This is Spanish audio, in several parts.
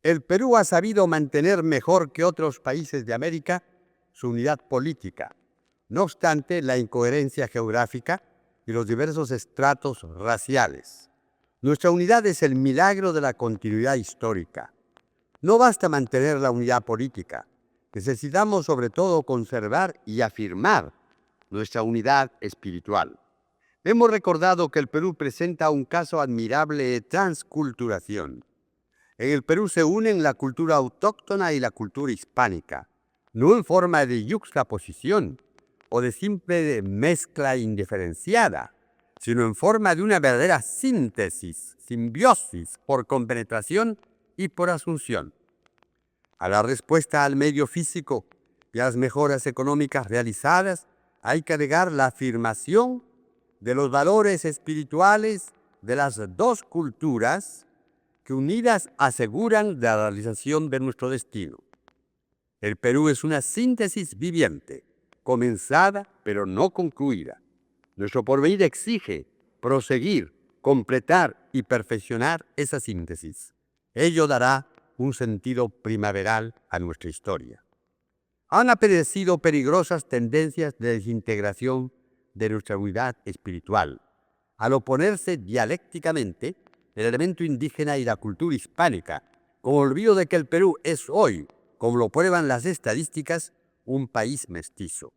El Perú ha sabido mantener mejor que otros países de América su unidad política. No obstante, la incoherencia geográfica y los diversos estratos raciales. Nuestra unidad es el milagro de la continuidad histórica. No basta mantener la unidad política. Necesitamos sobre todo conservar y afirmar nuestra unidad espiritual. Hemos recordado que el Perú presenta un caso admirable de transculturación. En el Perú se unen la cultura autóctona y la cultura hispánica, no en forma de yuxtaposición o de simple mezcla indiferenciada, sino en forma de una verdadera síntesis, simbiosis, por compenetración y por asunción. A la respuesta al medio físico y a las mejoras económicas realizadas, hay que agregar la afirmación de los valores espirituales de las dos culturas que unidas aseguran la realización de nuestro destino. El Perú es una síntesis viviente, comenzada pero no concluida. Nuestro porvenir exige proseguir, completar y perfeccionar esa síntesis. Ello dará un sentido primaveral a nuestra historia. Han aparecido peligrosas tendencias de desintegración de nuestra unidad espiritual, al oponerse dialécticamente el elemento indígena y la cultura hispánica, con olvido de que el Perú es hoy, como lo prueban las estadísticas, un país mestizo.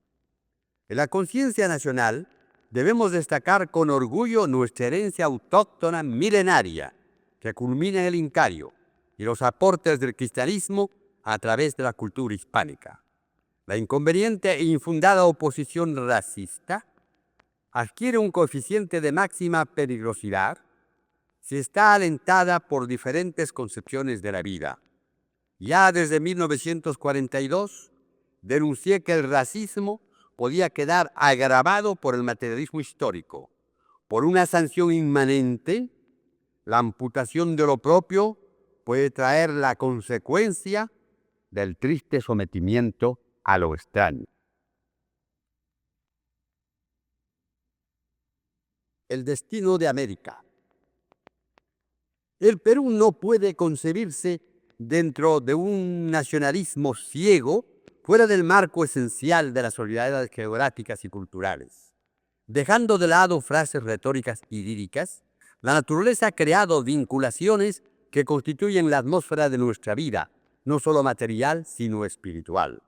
En la conciencia nacional debemos destacar con orgullo nuestra herencia autóctona milenaria, que culmina en el Incario, y los aportes del cristianismo a través de la cultura hispánica. La inconveniente e infundada oposición racista adquiere un coeficiente de máxima peligrosidad si está alentada por diferentes concepciones de la vida. Ya desde 1942 denuncié que el racismo podía quedar agravado por el materialismo histórico, por una sanción inmanente. La amputación de lo propio puede traer la consecuencia del triste sometimiento a lo extraño. El destino de América. El Perú no puede concebirse dentro de un nacionalismo ciego, fuera del marco esencial de las solidaridades geográficas y culturales. Dejando de lado frases retóricas y líricas, la naturaleza ha creado vinculaciones que constituyen la atmósfera de nuestra vida, no solo material, sino espiritual.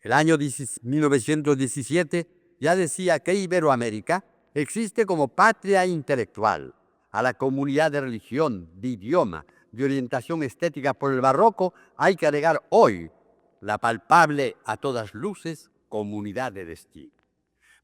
El año 1917 ya decía que Iberoamérica existe como patria intelectual. A la comunidad de religión, de idioma, de orientación estética por el barroco, hay que agregar hoy la palpable, a todas luces, comunidad de destino.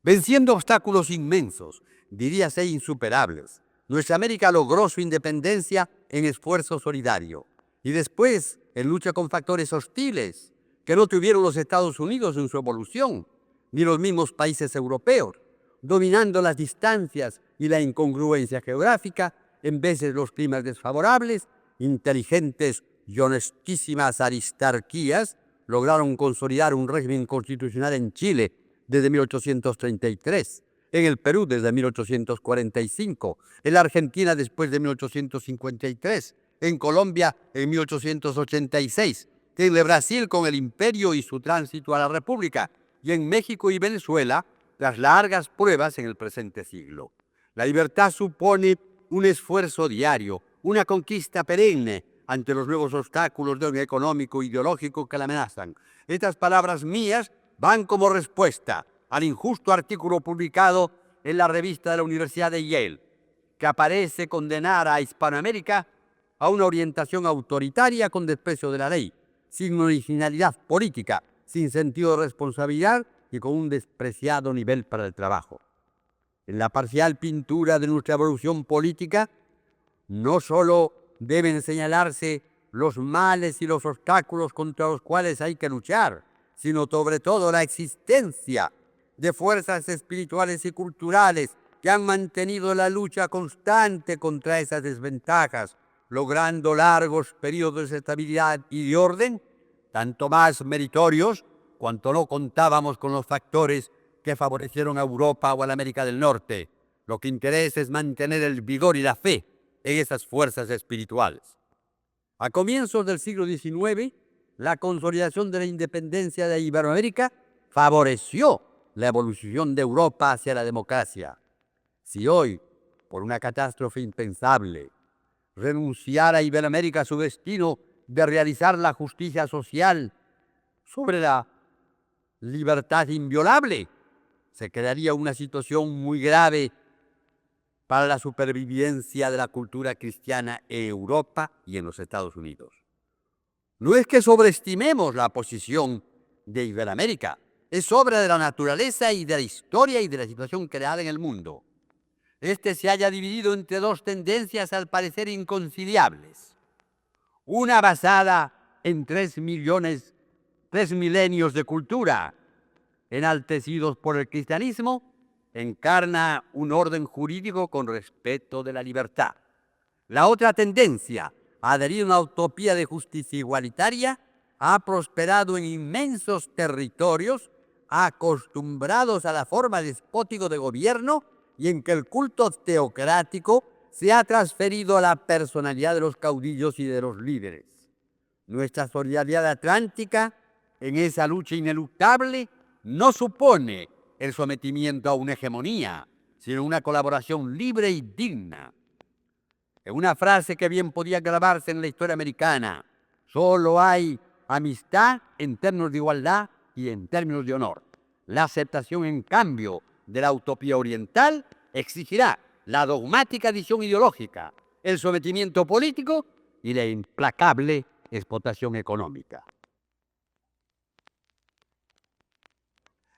Venciendo obstáculos inmensos, diríase insuperables, nuestra América logró su independencia en esfuerzo solidario y después en lucha con factores hostiles que no tuvieron los Estados Unidos en su evolución, ni los mismos países europeos, dominando las distancias y la incongruencia geográfica, en vez de los climas desfavorables, inteligentes y honestísimas aristarquías lograron consolidar un régimen constitucional en Chile desde 1833, en el Perú desde 1845, en la Argentina después de 1853, en Colombia en 1886, en el Brasil con el Imperio y su tránsito a la República, y en México y Venezuela las largas pruebas en el presente siglo. La libertad supone un esfuerzo diario, una conquista perenne ante los nuevos obstáculos de orden económico e ideológico que la amenazan. Estas palabras mías van como respuesta al injusto artículo publicado en la revista de la Universidad de Yale, que aparece condenar a Hispanoamérica a una orientación autoritaria con desprecio de la ley, sin originalidad política, sin sentido de responsabilidad y con un despreciado nivel para el trabajo. En la parcial pintura de nuestra evolución política, no solo deben señalarse los males y los obstáculos contra los cuales hay que luchar, sino sobre todo la existencia de fuerzas espirituales y culturales que han mantenido la lucha constante contra esas desventajas, logrando largos periodos de estabilidad y de orden, tanto más meritorios cuanto no contábamos con los factores que favorecieron a Europa o a la América del Norte. Lo que interesa es mantener el vigor y la fe en esas fuerzas espirituales. A comienzos del siglo XIX, la consolidación de la independencia de Iberoamérica favoreció la evolución de Europa hacia la democracia. Si hoy, por una catástrofe impensable, renunciara Iberoamérica a su destino de realizar la justicia social sobre la libertad inviolable, se crearía una situación muy grave para la supervivencia de la cultura cristiana en Europa y en los Estados Unidos. No es que sobreestimemos la posición de Iberoamérica, es obra de la naturaleza y de la historia y de la situación creada en el mundo. Este se haya dividido entre dos tendencias al parecer inconciliables. Una basada en 3 milenios de cultura, enaltecidos por el cristianismo, encarna un orden jurídico con respeto de la libertad. La otra tendencia, adherir a una utopía de justicia igualitaria, ha prosperado en inmensos territorios acostumbrados a la forma despótica de gobierno y en que el culto teocrático se ha transferido a la personalidad de los caudillos y de los líderes. Nuestra solidaridad atlántica en esa lucha ineluctable no supone el sometimiento a una hegemonía, sino una colaboración libre y digna. En una frase que bien podía grabarse en la historia americana, solo hay amistad en términos de igualdad y en términos de honor. La aceptación, en cambio, de la utopía oriental exigirá la dogmática adición ideológica, el sometimiento político y la implacable explotación económica.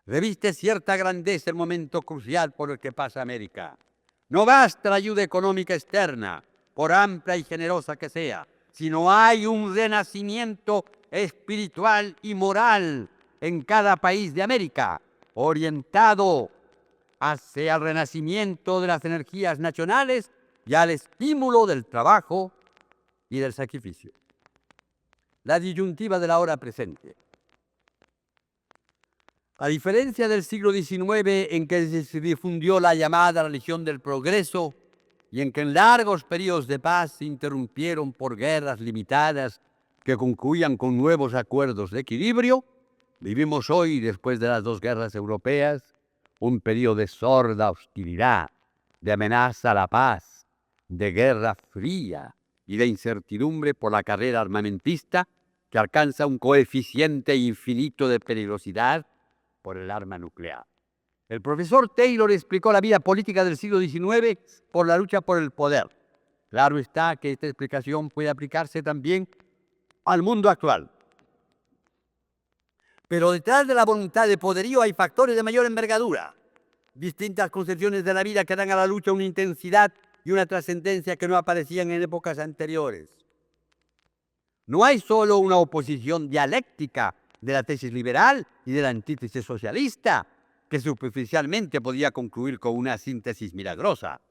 Reviste cierta grandeza el momento crucial por el que pasa América. No basta la ayuda económica externa, por amplia y generosa que sea, sino hay un renacimiento espiritual y moral en cada país de América, orientado hacia el renacimiento de las energías nacionales y al estímulo del trabajo y del sacrificio. La disyuntiva de la hora presente. A diferencia del siglo XIX, en que se difundió la llamada religión del progreso y en que en largos periodos de paz se interrumpieron por guerras limitadas que concluían con nuevos acuerdos de equilibrio, vivimos hoy, después de las 2 guerras europeas, un periodo de sorda hostilidad, de amenaza a la paz, de guerra fría y de incertidumbre por la carrera armamentista que alcanza un coeficiente infinito de peligrosidad por el arma nuclear. El profesor Taylor explicó la vida política del siglo XIX por la lucha por el poder. Claro está que esta explicación puede aplicarse también al mundo actual. Pero detrás de la voluntad de poderío hay factores de mayor envergadura, distintas concepciones de la vida que dan a la lucha una intensidad y una trascendencia que no aparecían en épocas anteriores. No hay solo una oposición dialéctica de la tesis liberal y de la antítesis socialista, que superficialmente podía concluir con una síntesis milagrosa.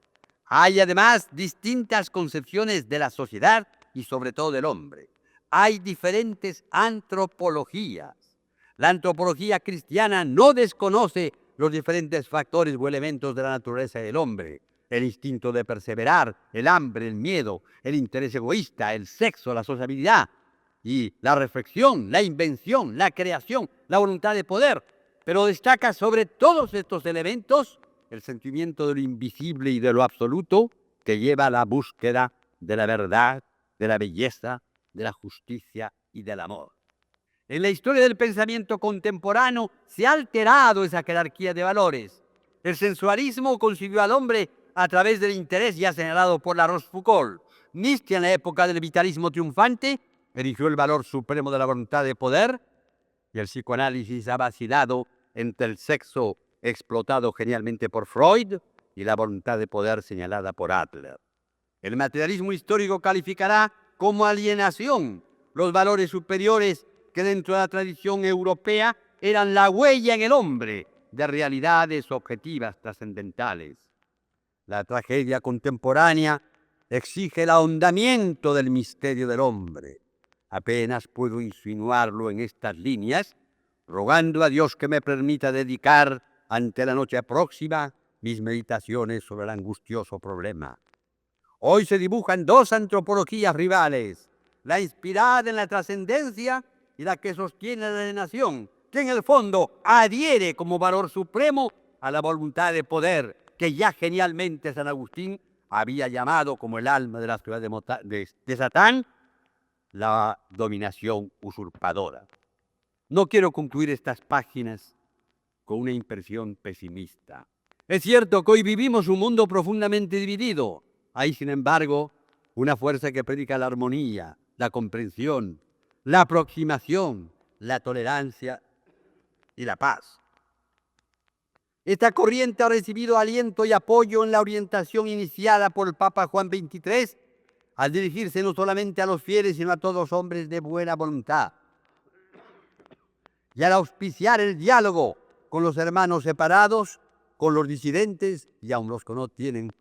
Hay además distintas concepciones de la sociedad y sobre todo del hombre. Hay diferentes antropologías. La antropología cristiana no desconoce los diferentes factores o elementos de la naturaleza del hombre. El instinto de perseverar, el hambre, el miedo, el interés egoísta, el sexo, la sociabilidad y la reflexión, la invención, la creación, la voluntad de poder. Pero destaca sobre todos estos elementos el sentimiento de lo invisible y de lo absoluto que lleva a la búsqueda de la verdad, de la belleza, de la justicia y del amor. En la historia del pensamiento contemporáneo se ha alterado esa jerarquía de valores. El sensualismo concibió al hombre a través del interés ya señalado por la Rochefoucauld. Nietzsche, en la época del vitalismo triunfante, erigió el valor supremo de la voluntad de poder, y el psicoanálisis ha vacilado entre el sexo explotado genialmente por Freud y la voluntad de poder señalada por Adler. El materialismo histórico calificará como alienación los valores superiores que dentro de la tradición europea eran la huella en el hombre de realidades objetivas trascendentales. La tragedia contemporánea exige el ahondamiento del misterio del hombre. Apenas puedo insinuarlo en estas líneas, rogando a Dios que me permita dedicar ante la noche próxima mis meditaciones sobre el angustioso problema. Hoy se dibujan 2 antropologías rivales, la inspirada en la trascendencia y la que sostiene a la nación, que en el fondo adhiere como valor supremo a la voluntad de poder que ya genialmente San Agustín había llamado como el alma de la ciudad de Satán, la dominación usurpadora. No quiero concluir estas páginas con una impresión pesimista. Es cierto que hoy vivimos un mundo profundamente dividido. Hay, sin embargo, una fuerza que predica la armonía, la comprensión, la aproximación, la tolerancia y la paz. Esta corriente ha recibido aliento y apoyo en la orientación iniciada por el Papa Juan XXIII al dirigirse no solamente a los fieles, sino a todos los hombres de buena voluntad. Y al auspiciar el diálogo con los hermanos separados, con los disidentes y aun los que no tienen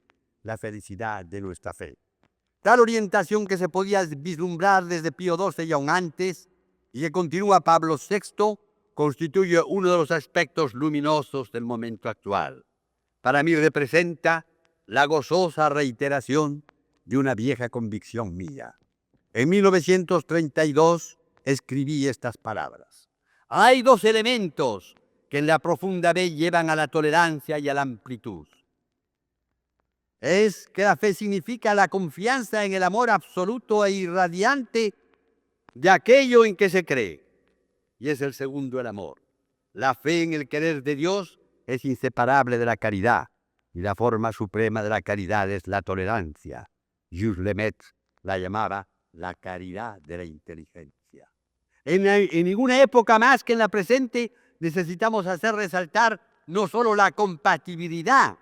la felicidad de nuestra fe. Tal orientación que se podía vislumbrar desde Pío XII y aún antes, y que continúa Pablo VI, constituye uno de los aspectos luminosos del momento actual. Para mí representa la gozosa reiteración de una vieja convicción mía. En 1932 escribí estas palabras. Hay dos elementos que en la profunda fe llevan a la tolerancia y a la amplitud. Es que la fe significa la confianza en el amor absoluto e irradiante de aquello en que se cree. Y es el segundo, el amor. La fe en el querer de Dios es inseparable de la caridad. Y la forma suprema de la caridad es la tolerancia. Jules Lemaitre la llamaba la caridad de la inteligencia. En ninguna época más que en la presente necesitamos hacer resaltar no solo la compatibilidad,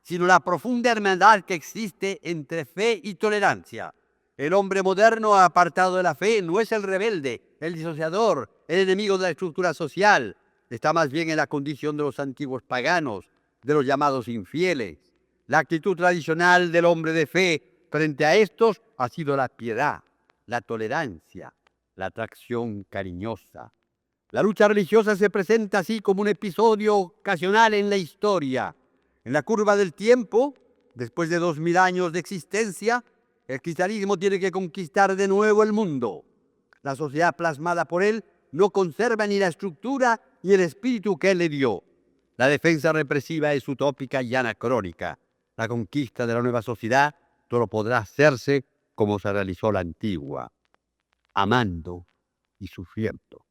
sino la profunda hermandad que existe entre fe y tolerancia. El hombre moderno apartado de la fe no es el rebelde, el disociador, el enemigo de la estructura social. Está más bien en la condición de los antiguos paganos, de los llamados infieles. La actitud tradicional del hombre de fe frente a estos ha sido la piedad, la tolerancia, la atracción cariñosa. La lucha religiosa se presenta así como un episodio ocasional en la historia. En la curva del tiempo, después de 2000 años de existencia, el cristianismo tiene que conquistar de nuevo el mundo. La sociedad plasmada por él no conserva ni la estructura ni el espíritu que él le dio. La defensa represiva es utópica y anacrónica. La conquista de la nueva sociedad solo podrá hacerse como se realizó la antigua, amando y sufriendo.